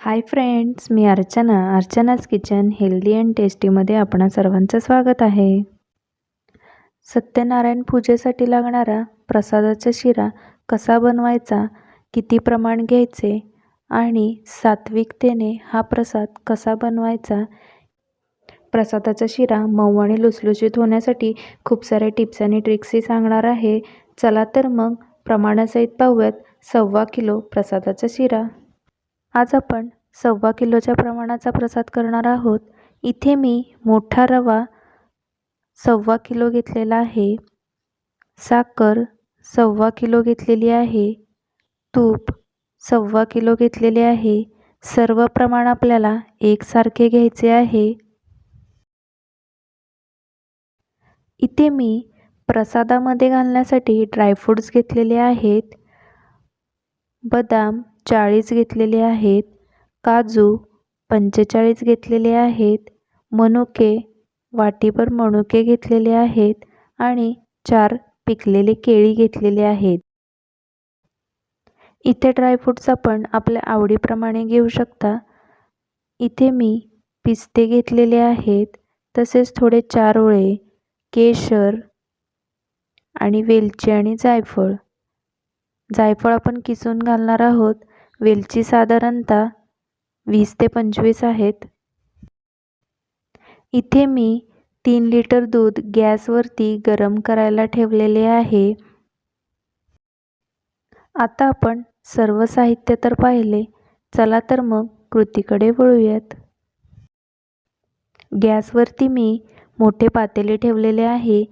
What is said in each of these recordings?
हाय friends, मी अर्चनाच kitchen healthy and टेस्टीमध्ये आपणा सर्वांचं स्वागत आहे. सत्यनारायण पूजेसाठी लागणारा प्रसादाचा शिरा कसा बनवायचा, किती प्रमाण घ्यायचे आणि सात्विकतेने हा प्रसाद कसा बनवायचा. प्रसादाचा शिरा मऊ आणि लुसलुशीत होण्यासाठी खूप सारे टिप्स आणि ट्रिक्सही सांगणार आहे. चला तर मग प्रमाणासहित पाहूयात. 1.25 किलो प्रसादाचा शिरा. आज आपण 1.25 किलोच्या प्रमाणाचा प्रसाद करणार आहोत. इथे मी मोठा रवा 1.25 किलो घेतलेला आहे. साखर 1.25 किलो घेतलेली आहे. तूप 1.25 किलो घेतलेले आहे. सर्व प्रमाण आपल्याला एकसारखे घ्यायचे आहे. इथे मी प्रसादामध्ये घालण्यासाठी ड्रायफ्रूट्स घेतलेले आहेत. बदाम 40 घेतलेले आहेत. काजू 45 घेतलेले आहेत. मनुके वाटीभर मनुके घेतलेले आहेत आणि 4 पिकलेले केळी घेतलेले आहेत. इथे ड्रायफ्रूट्स आपण आपल्या आवडीप्रमाणे घेऊ शकता. इथे मी पिस्ते घेतलेले आहेत. तसेच थोडे 4 ओळे केशर आणि वेलची आणि जायफळ. जायफळ आपण किसून घालणार आहोत. वेलची साधारणतः 20 ते 25 आहेत. इथे मी 3 लिटर दूध गॅसवरती गरम करायला ठेवलेले आहे. आता आपण सर्व साहित्य तर पाहिले. चला तर मग कृतीकडे वळूयात. गॅसवरती मी मोठे पातेले ठेवलेले आहे.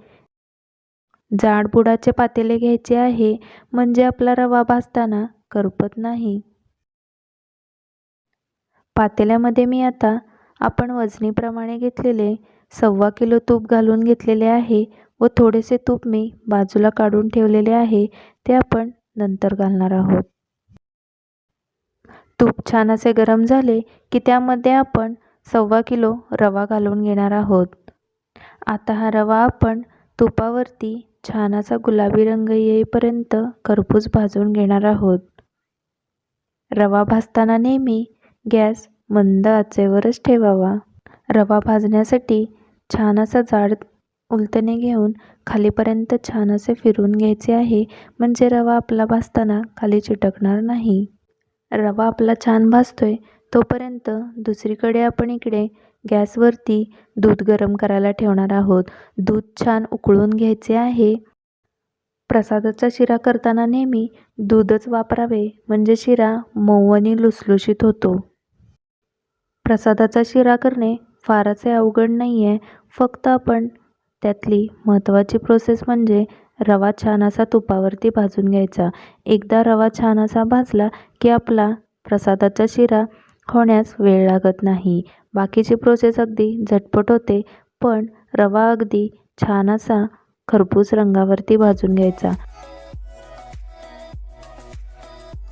जाड बुडाचे पातेले घ्यायचे आहे, म्हणजे आपला रवा भाजताना करपत नाही. पातेल्यामध्ये मी आता आपण वजनीप्रमाणे घेतलेले 1.25 किलो तूप घालून घेतलेले आहे व थोडेसे तूप मी बाजूला काढून ठेवलेले आहे, ते आपण नंतर घालणार आहोत. तूप छान असे गरम झाले की त्यामध्ये आपण 1.25 किलो रवा घालून घेणार आहोत. आता हा रवा आपण तुपावरती छान असा गुलाबी रंग येईपर्यंत खरपूस भाजून घेणार आहोत. रवा भाजताना नेहमी गॅस मंद आचेवरच ठेवावा. रवा भाजण्यासाठी छान असा जाड उलटणे घेऊन खालीपर्यंत छान असे फिरून घ्यायचे आहे, म्हणजे रवा आपला भाजताना खाली चिटकणार नाही. रवा आपला छान भाजतोय तोपर्यंत दुसरीकडे आपण इकडे गॅसवरती दूध गरम करायला ठेवणार आहोत. दूध छान उकळून घ्यायचे आहे. प्रसादाचा शिरा करताना नेहमी दूधच वापरावे, म्हणजे शिरा मऊ आणि लुसलुशीत होतो. प्रसादाचा शिरा करणे फारसे अवघड नाही आहे. फक्त आपण त्यातली महत्त्वाची प्रोसेस म्हणजे रवा छान असा तुपावरती भाजून घ्यायचा. एकदा रवा छान असा भाजला की आपला प्रसादाचा शिरा होण्यास वेळ लागत नाही. बाकीची प्रोसेस अगदी झटपट होते, पण रवा अगदी छान असा खरपूस रंगावरती भाजून घ्यायचा.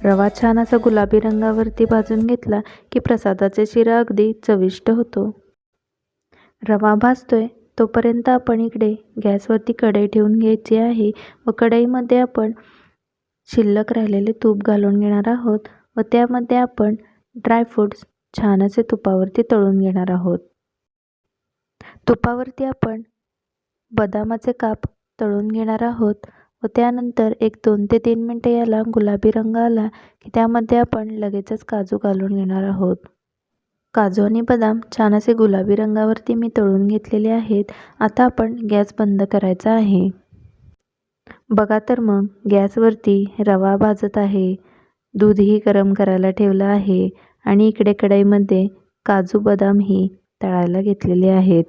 रवा छान असा गुलाबी रंगावरती भाजून घेतला की प्रसादाचा शिरा अगदी चविष्ट होतो. रवा भाजतोय तोपर्यंत आपण इकडे गॅसवरती कढई ठेवून घ्यायची आहे व कढईमध्ये आपण शिल्लक राहिलेले तूप घालून घेणार आहोत व त्यामध्ये आपण ड्रायफ्रूट्स छान असे तुपावरती तळून घेणार आहोत. तुपावरती आपण बदामाचे काप तळून घेणार आहोत व त्यानंतर 2 ते 3 मिनटे याला गुलाबी रंग आला की त्यामध्ये आपण लगेचच काजू घालून घेणार आहोत. काजू आणि बदाम छान असे गुलाबी रंगावरती मी तळून घेतलेले आहेत. आता आपण गॅस बंद करायचा आहे. बघा तर मग गॅसवरती रवा भाजत आहे, दूधही गरम करायला ठेवलं आहे आणि इकडे कढईमध्ये काजू बदामही तळायला घेतलेले आहेत.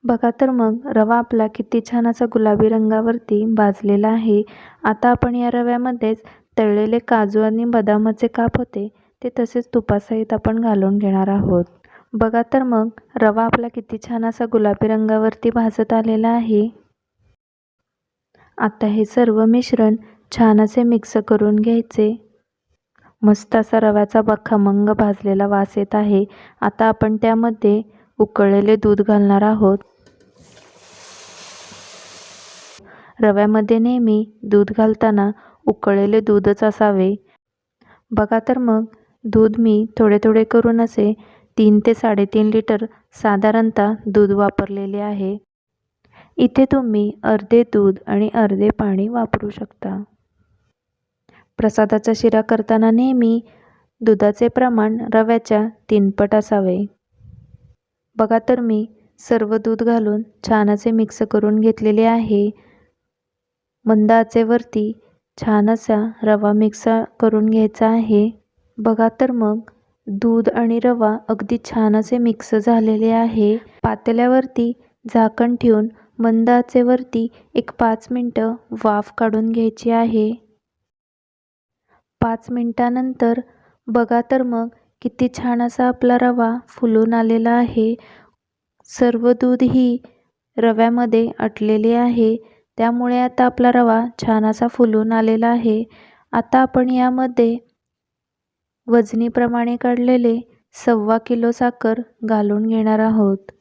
बघा तर मग रवा आपला किती छान असा गुलाबी रंगावरती भाजलेला आहे. आता आपण या रव्यामध्येच तळलेले काजू आणि बदामाचे काप होते ते तसेच तुपासहित आपण घालून घेणार आहोत. बघा तर मग रवा आपला किती छान असा गुलाबी रंगावरती भाजत आलेला आहे. आता हे सर्व मिश्रण छान असे मिक्स करून घ्यायचे. मस्त असा रव्याचा खमंग भाजलेला वास येत आहे. आता आपण त्यामध्ये उकळलेले दूध घालणार आहोत. रव्यामध्ये नेहमी दूध घालताना उकळलेले दूधच असावे. बघा तर मग दूध मी थोडे थोडे करून असे 3 ते 3.5 लिटर साधारणतः दूध वापरलेले आहे. इथे तुम्ही अर्धे दूध आणि अर्धे पाणी वापरू शकता. प्रसादाचा शिरा करताना नेहमी दुधाचे प्रमाण रव्याच्या 3 पट असावे. बघा तर मी सर्व दूध घालून छान असे मिक्स करून घेतलेले आहे. मंद आचेवरती छान असा रवा मिक्स करून घ्यायचा आहे. बघा तर मग दूध आणि रवा अगदी छान असे मिक्स झालेले आहे. पातेल्यावरती झाकण ठेवून मंद आचेवरती 5 मिनिटं वाफ काढून घ्यायची आहे. 5 मिनिटानंतर बघा तर मग किती छान असा आपला रवा फुलून आलेला आहे. सर्व दूध ही रव्यामध्ये अटलेले आहे. त्यामुळे आता आपला रवा छान असा फुलून आलेला आहे. आता आपण यामध्ये वजनीप्रमाणे काढलेले 1.25 किलो साखर घालून घेणार आहोत.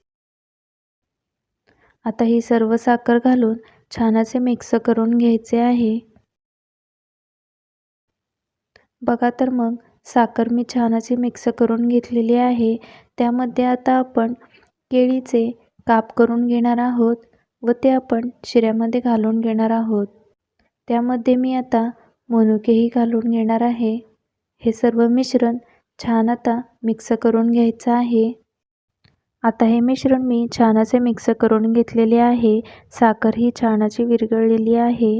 आता ही सर्व साखर घालून छान असे मिक्स करून घ्यायचे आहे. बघा तर मग साखर मी छान अशी मिक्स करून घेतलेली आहे. त्यामध्ये आता आपण केळीचे काप करून घेणार आहोत व ते आपण शिऱ्यामध्ये घालून घेणार आहोत. त्यामध्ये मी आता मनुकेही घालून घेणार आहे. हे सर्व मिश्रण छान आता मिक्स करून घ्यायचं आहे. आता हे मिश्रण मी छान असे मिक्स करून घेतलेले आहे. साखर ही छान अशी विरघळलेली आहे.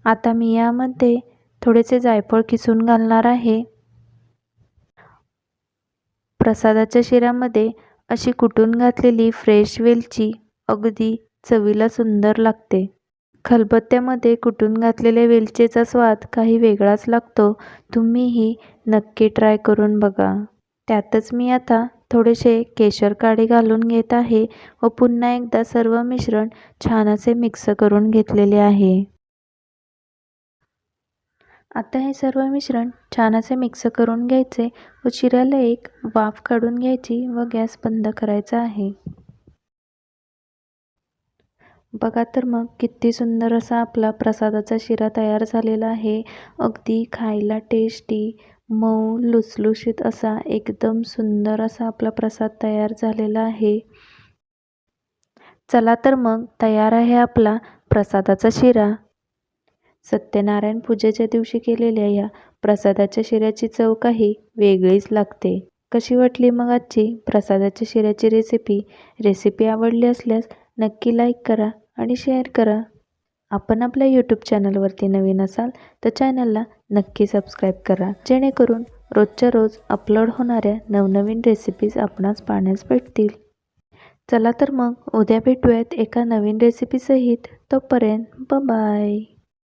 आता मी यामध्ये थोडेसे जायफळ किसून घालणार आहे. प्रसादाच्या शिऱ्यामध्ये अशी कुटून घातलेली फ्रेश वेलची अगदी चवीला सुंदर लागते. खलबत्त्यामध्ये कुटून घातलेल्या वेलचीचा स्वाद काही वेगळाच लागतो. तुम्हीही नक्की ट्राय करून बघा. त्यातच मी आता थोडेसे केशर काढे घालून घेत आहे व पुन्हा एकदा सर्व मिश्रण छान असे मिक्स करून घेतलेले आहे. आता हे सर्व मिश्रण छान असे मिक्स करून घ्यायचे व शिऱ्याला एक वाफ काढून घ्यायची व गॅस बंद करायचा आहे. बघा तर मग किती सुंदर असा आपला प्रसादाचा शिरा तयार झालेला आहे. अगदी खायला टेस्टी, मऊ, लुसलुशीत असा एकदम सुंदर असा आपला प्रसाद तयार झालेला आहे. चला तर मग तयार आहे आपला प्रसादाचा शिरा. सत्यनारायण पूजेच्या दिवशी केलेल्या या प्रसादाच्या शिऱ्याची चव काही वेगळीच लागते. कशी वाटली मग आजची प्रसादाच्या शिऱ्याची रेसिपी आवडली असल्यास नक्की लाईक करा आणि शेअर करा. आपण आपल्या यूट्यूब चॅनलवरती नवीन असाल तर चॅनलला नक्की सबस्क्राईब करा, जेणेकरून रोजच्या रोज अपलोड होणाऱ्या नवनवीन रेसिपीज आपणास पाहण्यास भेटतील. चला तर मग उद्या भेटूयात एका नवीन रेसिपीसहित. तोपर्यंत बाय.